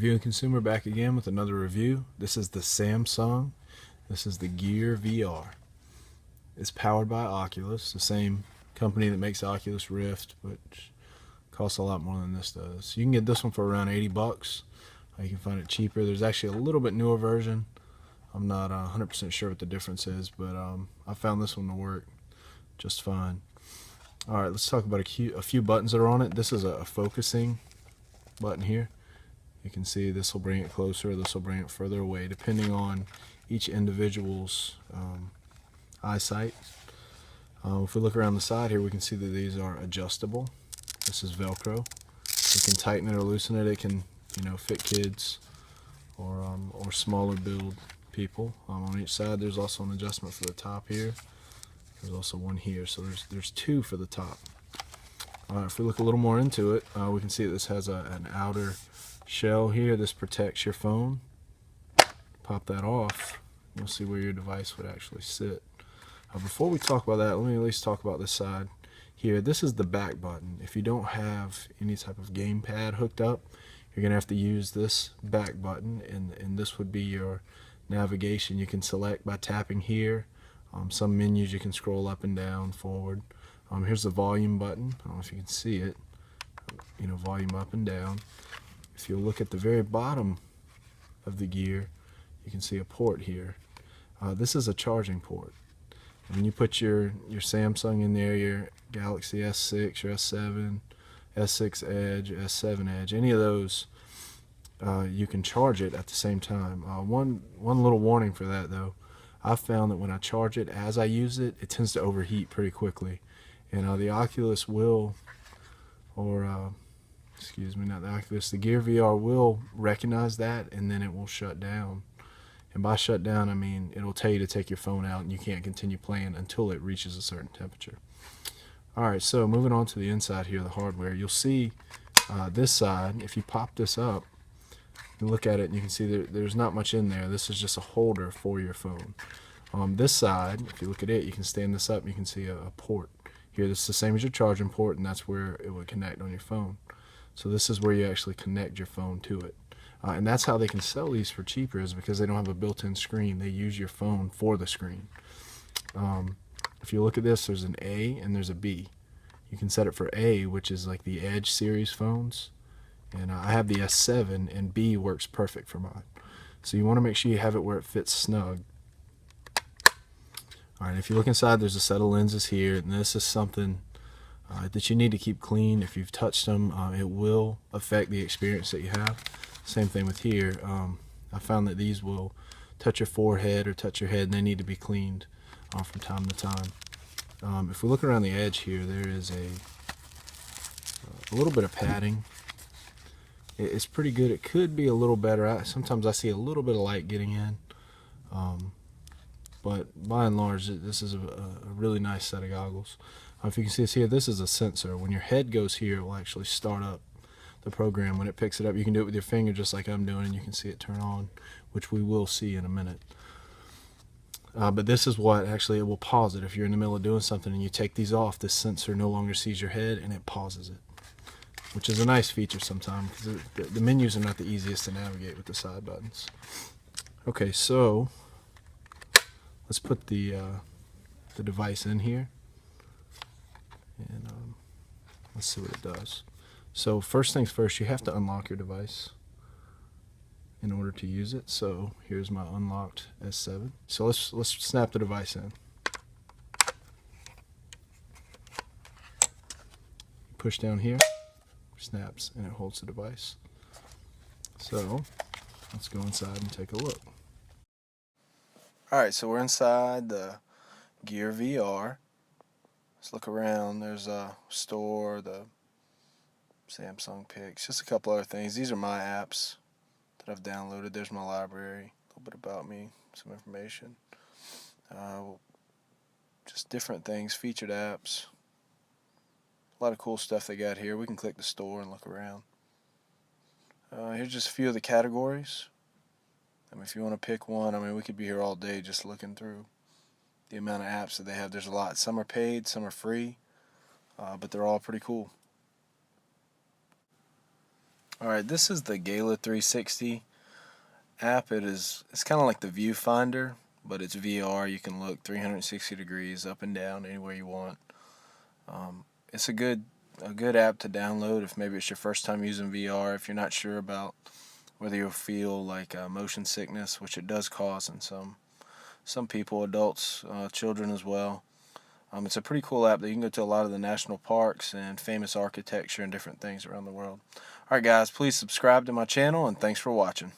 Reviewing Consumer back again with another review. This is the Samsung. This is the Gear VR. It's powered by Oculus, the same company that makes Oculus Rift, which costs a lot more than this does. You can get this one for around 80 bucks. You can find it cheaper. There's actually a little bit newer version. I'm not 100% sure what the difference is, but I found this one to work just fine. Alright, let's talk about a few buttons that are on it. This is a focusing button here. You can see this will bring it closer, this will bring it further away, depending on each individual's eyesight. If we look around the side here, we can see that these are adjustable. This is Velcro. You can tighten it or loosen it. It can, fit kids or smaller build people. On each side, there's also an adjustment for the top here. There's also one here, so there's two for the top. If we look a little more into it, we can see that this has an outer shell here. This protects your phone. Pop that off, you'll see where your device would actually sit. Before we talk about that, let me at least talk about this side here. This is the back button. If you don't have any type of gamepad hooked up, you're going to have to use this back button, and this would be your navigation. You can select by tapping here. Some menus you can scroll up and down, forward. Here's the volume button. I don't know if you can see it. Volume up and down. If you look at the very bottom of the Gear, you can see a port here. This is a charging port. When you put your Samsung in there, your Galaxy S6, your S7, S6 Edge, S7 Edge, any of those, you can charge it at the same time. One little warning for that though, I've found that when I charge it as I use it, it tends to overheat pretty quickly. And the Oculus will, excuse me, not the Oculus, the Gear VR will recognize that, and then it will shut down. And by shut down, I mean it'll tell you to take your phone out and you can't continue playing until it reaches a certain temperature. Alright, so moving on to the inside here, the hardware, you'll see this side, if you pop this up, you look at it and you can see there's not much in there. This is just a holder for your phone. This side, if you look at it, you can stand this up and you can see a port. Here, this is the same as your charging port, and that's where it would connect on your phone. So this is where you actually connect your phone to it. And that's how they can sell these for cheaper, is because they don't have a built-in screen. They use your phone for the screen. If you look at this, there's an A and there's a B. You can set it for A, which is like the Edge series phones. And I have the S7, and B works perfect for mine. So you want to make sure you have it where it fits snug. Alright, if you look inside, there's a set of lenses here, and this is something that you need to keep clean. If you've touched them, it will affect the experience that you have. Same thing with here. I found that these will touch your forehead or touch your head, and they need to be cleaned from time to time. If we look around the edge here, there is a little bit of padding. It's pretty good. It could be a little better. Sometimes I see a little bit of light getting in. But by and large, this is a really nice set of goggles. If you can see this here, this is a sensor. When your head goes here, it will actually start up the program. When it picks it up, you can do it with your finger just like I'm doing, and you can see it turn on, which we will see in a minute. But this is what actually it will pause it. If you're in the middle of doing something and you take these off, this sensor no longer sees your head and it pauses it, which is a nice feature sometimes, because the menus are not the easiest to navigate with the side buttons. Okay, so let's put the device in here, and let's see what it does. So first things first, you have to unlock your device in order to use it. So here's my unlocked S7. So let's snap the device in. Push down here, snaps, and it holds the device. So let's go inside and take a look. Alright, so we're inside the Gear VR. Let's look around. There's a store, the Samsung Picks, just a couple other things. These are my apps that I've downloaded. There's my library, a little bit about me, some information. Just different things, featured apps. A lot of cool stuff they got here. We can click the store and look around. Here's just a few of the categories. If you want to pick one, we could be here all day just looking through the amount of apps that they have. There's a lot. Some are paid, some are free, but they're all pretty cool. Alright, this is the Gala 360 app. It's kind of like the viewfinder, but it's VR. You can look 360 degrees up and down anywhere you want. It's a good app to download if maybe it's your first time using VR, if you're not sure about whether you'll feel like motion sickness, which it does cause in some people, adults, children as well. It's a pretty cool app that you can go to a lot of the national parks and famous architecture and different things around the world. Alright guys, please subscribe to my channel, and thanks for watching.